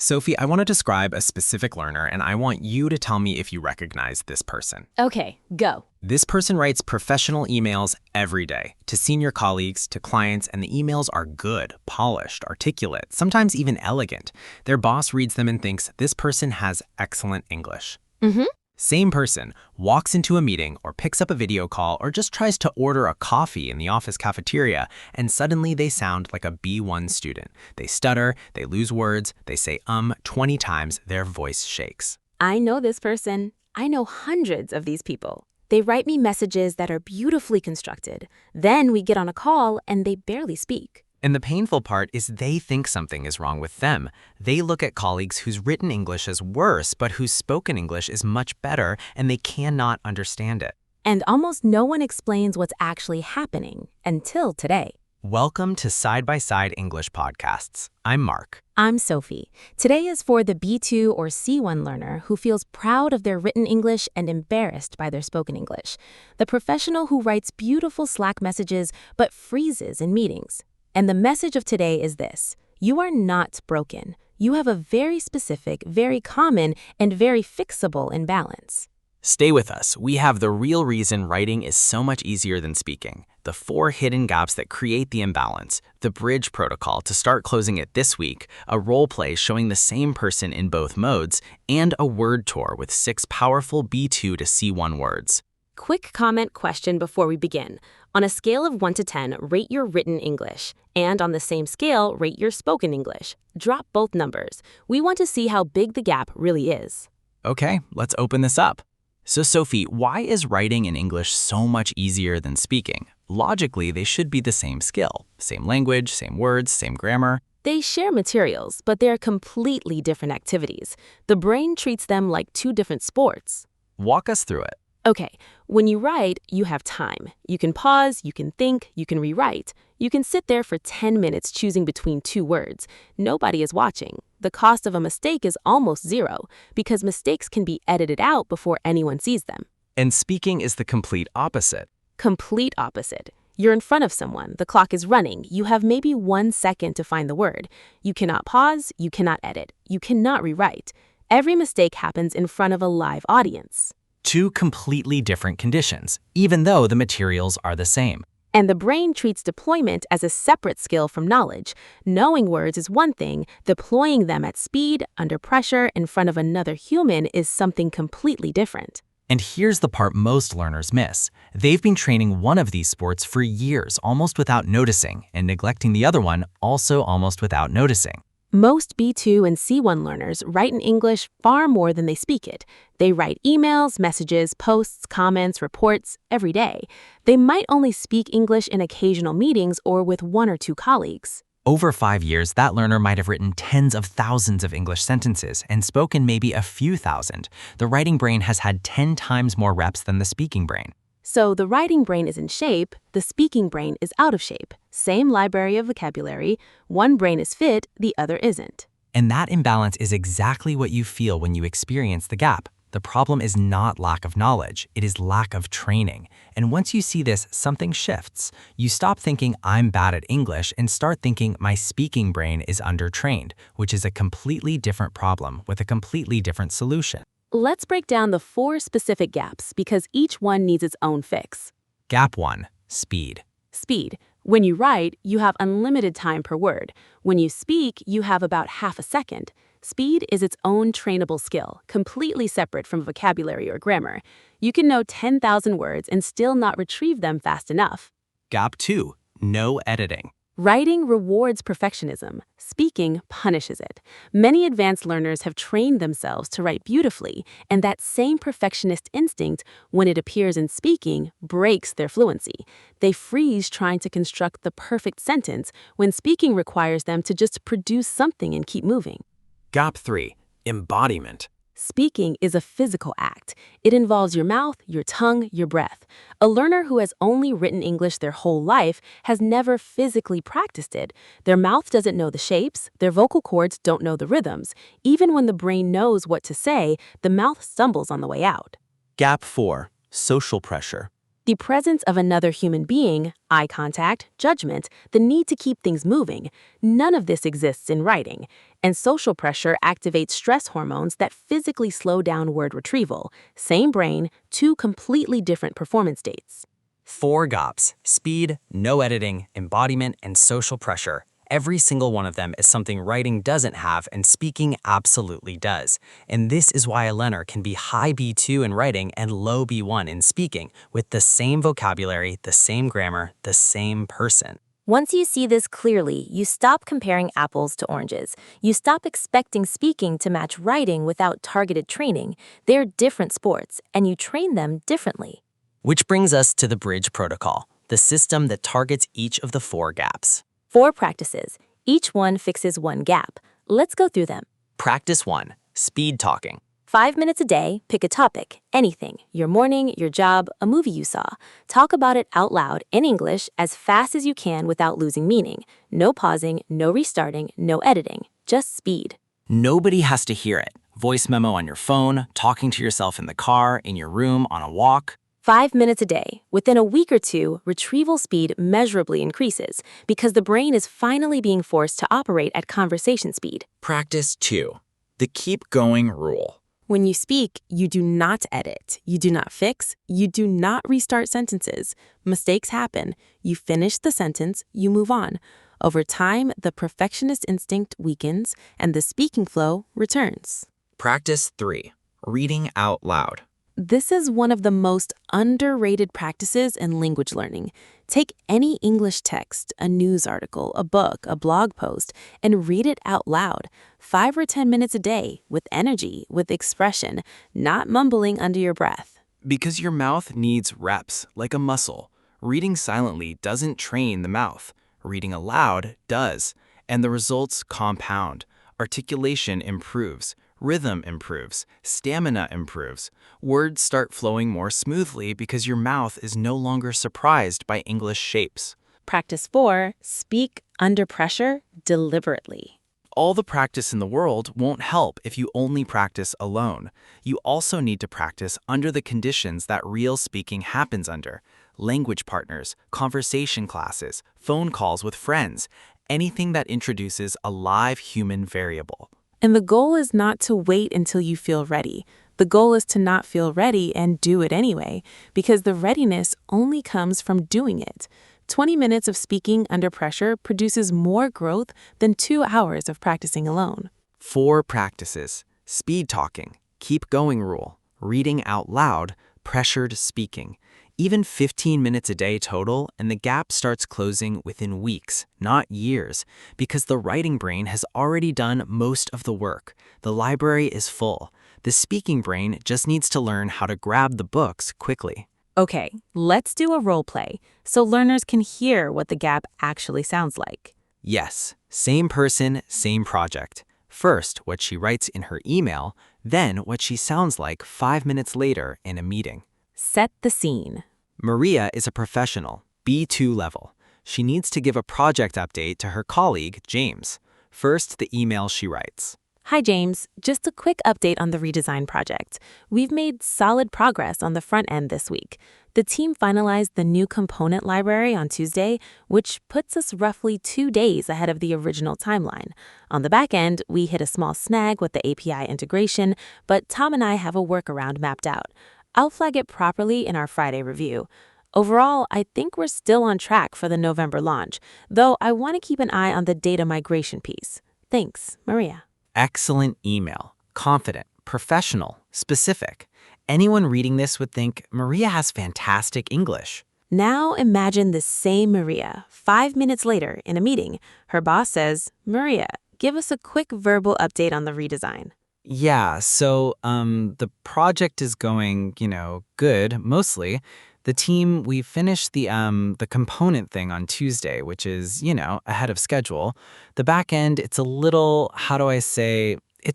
Sophie, I want to describe a specific learner, and I want you to tell me if you recognize this person. Okay, go. This person writes professional emails every day to senior colleagues, to clients, and the emails are good, polished, articulate, sometimes even elegant. Their boss reads them and thinks this person has excellent English. Mm-hmm. Same person walks into a meeting or picks up a video call or just tries to order a coffee in the office cafeteria, and suddenly they sound like a B1 student. They stutter, they lose words, they say 20 times, their voice shakes. I know this person. I know hundreds of these people. They write me messages that are beautifully constructed. Then we get on a call and they barely speak. And the painful part is they think something is wrong with them. They look at colleagues whose written English is worse, but whose spoken English is much better, and they cannot understand it. And almost no one explains what's actually happening until today. Welcome to Side by Side English Podcasts. I'm Mark. I'm Sophie. Today is for the B2 or C1 learner who feels proud of their written English and embarrassed by their spoken English. The professional who writes beautiful Slack messages but freezes in meetings. And the message of today is this: you are not broken. You have a very specific, very common, and very fixable imbalance. Stay with us. We have the real reason writing is so much easier than speaking, the 4 hidden gaps that create the imbalance, the bridge protocol to start closing it this week, a role play showing the same person in both modes, and a word tour with 6 powerful B2 to C1 words. Quick comment question before we begin. On a scale of 1 to 10, rate your written English. And on the same scale, rate your spoken English. Drop both numbers. We want to see how big the gap really is. Okay, let's open this up. So Sophie, why is writing in English so much easier than speaking? Logically, they should be the same skill. Same language, same words, same grammar. They share materials, but they're completely different activities. The brain treats them like 2 different sports. Walk us through it. Okay, when you write, you have time. You can pause, you can think, you can rewrite. You can sit there for 10 minutes choosing between 2 words. Nobody is watching. The cost of a mistake is almost 0 because mistakes can be edited out before anyone sees them. And speaking is the complete opposite. Complete opposite. You're in front of someone, the clock is running, you have maybe 1 second to find the word. You cannot pause, you cannot edit, you cannot rewrite. Every mistake happens in front of a live audience. 2 completely different conditions, even though the materials are the same. And the brain treats deployment as a separate skill from knowledge. Knowing words is one thing, deploying them at speed, under pressure, in front of another human is something completely different. And here's the part most learners miss. They've been training one of these sports for years almost without noticing, and neglecting the other one also almost without noticing. Most B2 and C1 learners write in English far more than they speak it. They write emails, messages, posts, comments, reports every day. They might only speak English in occasional meetings or with 1 or 2 colleagues. Over 5 years, that learner might have written tens of thousands of English sentences and spoken maybe a few thousand. The writing brain has had 10 times more reps than the speaking brain. So the writing brain is in shape, the speaking brain is out of shape. Same library of vocabulary, one brain is fit, the other isn't. And that imbalance is exactly what you feel when you experience the gap. The problem is not lack of knowledge, it is lack of training. And once you see this, something shifts. You stop thinking I'm bad at English and start thinking my speaking brain is undertrained, which is a completely different problem with a completely different solution. Let's break down the 4 specific gaps because each one needs its own fix. Gap 1. Speed. Speed. When you write, you have unlimited time per word. When you speak, you have about half a second. Speed is its own trainable skill, completely separate from vocabulary or grammar. You can know 10,000 words and still not retrieve them fast enough. Gap 2. No editing. Writing rewards perfectionism. Speaking punishes it. Many advanced learners have trained themselves to write beautifully, and that same perfectionist instinct, when it appears in speaking, breaks their fluency. They freeze trying to construct the perfect sentence when speaking requires them to just produce something and keep moving. Gap 3. Embodiment. Speaking is a physical act. It involves your mouth, your tongue, your breath. A learner who has only written English their whole life has never physically practiced it. Their mouth doesn't know the shapes, their vocal cords don't know the rhythms. Even when the brain knows what to say, the mouth stumbles on the way out. Gap 4. Social pressure. The presence of another human being, eye contact, judgment, the need to keep things moving, none of this exists in writing. And social pressure activates stress hormones that physically slow down word retrieval. Same brain, two completely different performance states. 4 GOPs: speed, no editing, embodiment, and social pressure. Every single one of them is something writing doesn't have and speaking absolutely does. And this is why a learner can be high B2 in writing and low B1 in speaking, with the same vocabulary, the same grammar, the same person. Once you see this clearly, you stop comparing apples to oranges. You stop expecting speaking to match writing without targeted training. They're different sports, and you train them differently. Which brings us to the bridge protocol, the system that targets each of the 4 gaps. 4 practices. Each one fixes one gap. Let's go through them. Practice 1, speed talking. 5 minutes a day, pick a topic, anything, your morning, your job, a movie you saw. Talk about it out loud in English as fast as you can without losing meaning. No pausing, no restarting, no editing, just speed. Nobody has to hear it. Voice memo on your phone, talking to yourself in the car, in your room, on a walk. 5 minutes a day. Within a week or two, retrieval speed measurably increases because the brain is finally being forced to operate at conversation speed. Practice 2, the keep going rule. When you speak, you do not edit, you do not fix, you do not restart sentences. Mistakes happen. You finish the sentence, you move on. Over time, the perfectionist instinct weakens and the speaking flow returns. Practice 3, reading out loud. This is one of the most underrated practices in language learning. Take any English text, a news article, a book, a blog post, and read it out loud. 5 or 10 minutes a day, with energy, with expression, not mumbling under your breath. Because your mouth needs reps, like a muscle. Reading silently doesn't train the mouth. Reading aloud does, and the results compound. Articulation improves. Rhythm improves, stamina improves. Words start flowing more smoothly because your mouth is no longer surprised by English shapes. Practice 4, speak under pressure deliberately. All the practice in the world won't help if you only practice alone. You also need to practice under the conditions that real speaking happens under. Language partners, conversation classes, phone calls with friends, anything that introduces a live human variable. And the goal is not to wait until you feel ready. The goal is to not feel ready and do it anyway, because the readiness only comes from doing it. 20 minutes of speaking under pressure produces more growth than 2 hours of practicing alone. 4 practices: speed talking, keep going rule, reading out loud, pressured speaking. Even 15 minutes a day total, and the gap starts closing within weeks, not years, because the writing brain has already done most of the work. The library is full. The speaking brain just needs to learn how to grab the books quickly. Okay, let's do a role play so learners can hear what the gap actually sounds like. Yes, same person, same project. First, what she writes in her email, then what she sounds like 5 minutes later in a meeting. Set the scene. Maria is a professional, B2 level. She needs to give a project update to her colleague, James. First, the email she writes. Hi, James. Just a quick update on the redesign project. We've made solid progress on the front end this week. The team finalized the new component library on Tuesday, which puts us roughly 2 days ahead of the original timeline. On the back end, we hit a small snag with the API integration, but Tom and I have a workaround mapped out. I'll flag it properly in our Friday review. Overall, I think we're still on track for the November launch, though I want to keep an eye on the data migration piece. Thanks, Maria. Excellent email. Confident, professional, specific. Anyone reading this would think Maria has fantastic English. Now imagine the same Maria, 5 minutes later in a meeting. Her boss says, Maria, give us a quick verbal update on the redesign. Yeah, so the project is going, good, mostly. The team, we finished the component thing on Tuesday, which is, ahead of schedule. The back end, it's a little, it's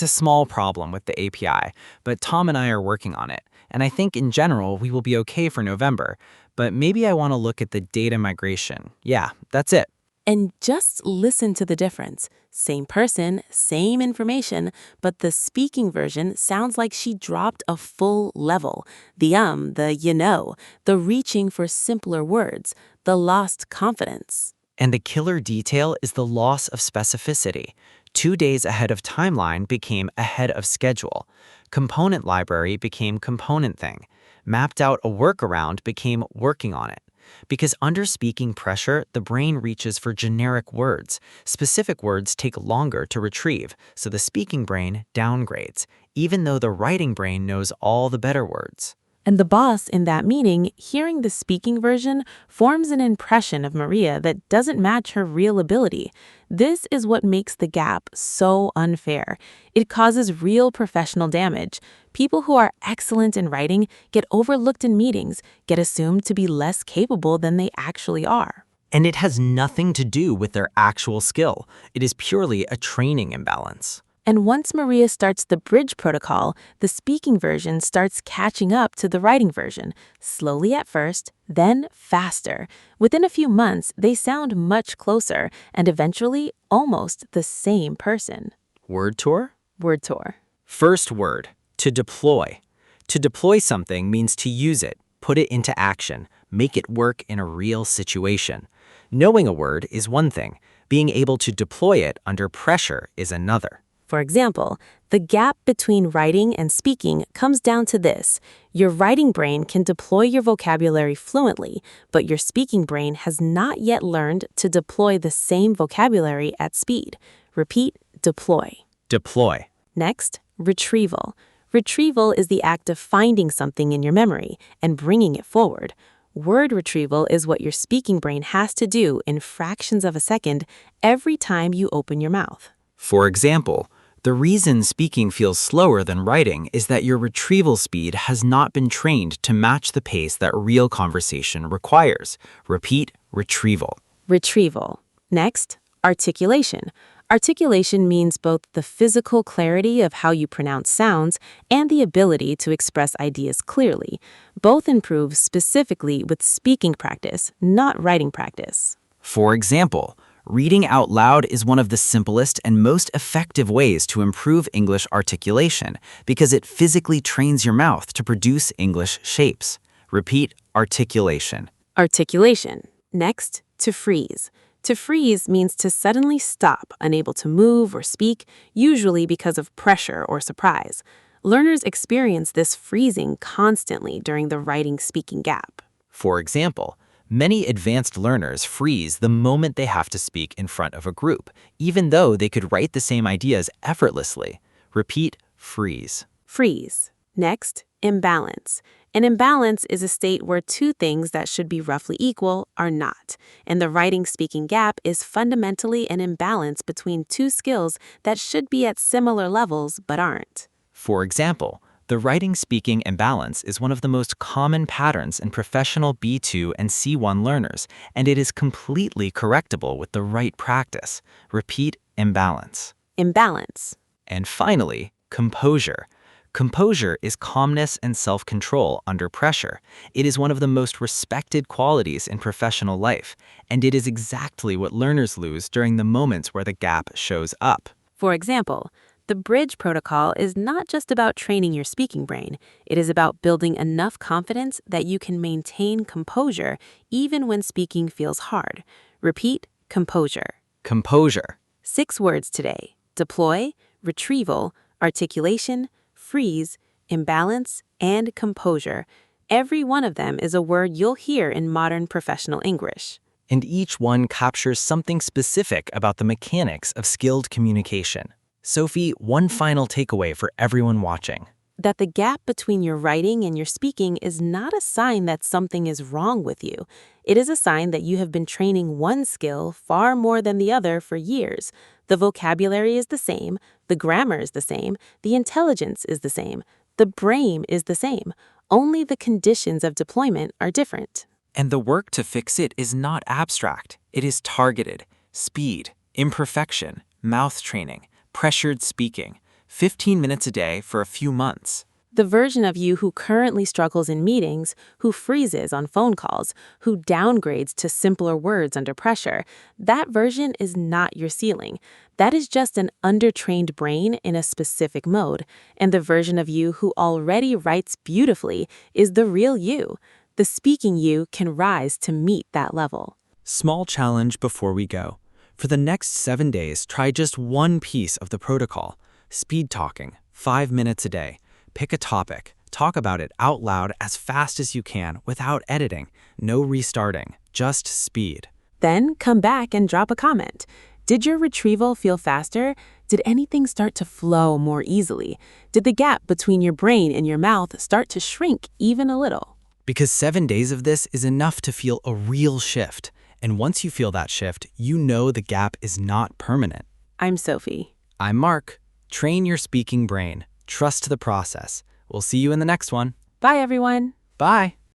a small problem with the API, but Tom and I are working on it. And I think in general, we will be okay for November, but maybe I want to look at the data migration. Yeah, that's it. And just listen to the difference. Same person, same information, but the speaking version sounds like she dropped a full level. The you know, the reaching for simpler words, the lost confidence. And the killer detail is the loss of specificity. 2 days ahead of timeline became ahead of schedule. Component library became component thing. Mapped out a workaround became working on it. Because under speaking pressure, the brain reaches for generic words. Specific words take longer to retrieve, so the speaking brain downgrades, even though the writing brain knows all the better words. And the boss in that meeting, hearing the speaking version, forms an impression of Maria that doesn't match her real ability. This is what makes the gap so unfair. It causes real professional damage. People who are excellent in writing get overlooked in meetings, get assumed to be less capable than they actually are. And it has nothing to do with their actual skill. It is purely a training imbalance. And once Maria starts the bridge protocol, the speaking version starts catching up to the writing version, slowly at first, then faster. Within a few months, they sound much closer and eventually almost the same person. Word tour? Word tour. First word, to deploy. To deploy something means to use it, put it into action, make it work in a real situation. Knowing a word is one thing. Being able to deploy it under pressure is another. For example, the gap between writing and speaking comes down to this. Your writing brain can deploy your vocabulary fluently, but your speaking brain has not yet learned to deploy the same vocabulary at speed. Repeat, deploy. Deploy. Next, retrieval. Retrieval is the act of finding something in your memory and bringing it forward. Word retrieval is what your speaking brain has to do in fractions of a second every time you open your mouth. For example, the reason speaking feels slower than writing is that your retrieval speed has not been trained to match the pace that real conversation requires. Repeat, retrieval. Retrieval. Next, articulation. Articulation means both the physical clarity of how you pronounce sounds and the ability to express ideas clearly. Both improve specifically with speaking practice, not writing practice. For example, reading out loud is one of the simplest and most effective ways to improve English articulation because it physically trains your mouth to produce English shapes. Repeat, articulation. Articulation. Next, to freeze. To freeze means to suddenly stop, unable to move or speak, usually because of pressure or surprise. Learners experience this freezing constantly during the writing-speaking gap. For example, many advanced learners freeze the moment they have to speak in front of a group, even though they could write the same ideas effortlessly. Repeat, freeze. Freeze. Next, imbalance. An imbalance is a state where two things that should be roughly equal are not, and the writing-speaking gap is fundamentally an imbalance between two skills that should be at similar levels but aren't. For example, the writing-speaking imbalance is one of the most common patterns in professional B2 and C1 learners, and it is completely correctable with the right practice. Repeat, imbalance. Imbalance. And finally, composure. Composure is calmness and self-control under pressure. It is one of the most respected qualities in professional life, and it is exactly what learners lose during the moments where the gap shows up. For example, the bridge protocol is not just about training your speaking brain. It is about building enough confidence that you can maintain composure even when speaking feels hard. Repeat, composure. Composure. 6 words today: deploy, retrieval, articulation, freeze, imbalance, and composure. Every one of them is a word you'll hear in modern professional English. And each one captures something specific about the mechanics of skilled communication. Sophie, one final takeaway for everyone watching. That the gap between your writing and your speaking is not a sign that something is wrong with you. It is a sign that you have been training one skill far more than the other for years. The vocabulary is the same, the grammar is the same, the intelligence is the same, the brain is the same. Only the conditions of deployment are different. And the work to fix it is not abstract. It is targeted. Speed, imperfection, mouth training, pressured speaking. 15 minutes a day for a few months. The version of you who currently struggles in meetings, who freezes on phone calls, who downgrades to simpler words under pressure, that version is not your ceiling. That is just an undertrained brain in a specific mode. And the version of you who already writes beautifully is the real you. The speaking you can rise to meet that level. Small challenge before we go. For the next 7 days, try just one piece of the protocol. Speed talking, 5 minutes a day. Pick a topic. Talk about it out loud as fast as you can without editing. No restarting, just speed. Then come back and drop a comment. Did your retrieval feel faster? Did anything start to flow more easily? Did the gap between your brain and your mouth start to shrink even a little? Because 7 days of this is enough to feel a real shift. And once you feel that shift, you know the gap is not permanent. I'm Sophie. I'm Mark. Train your speaking brain. Trust the process. We'll see you in the next one. Bye, everyone. Bye.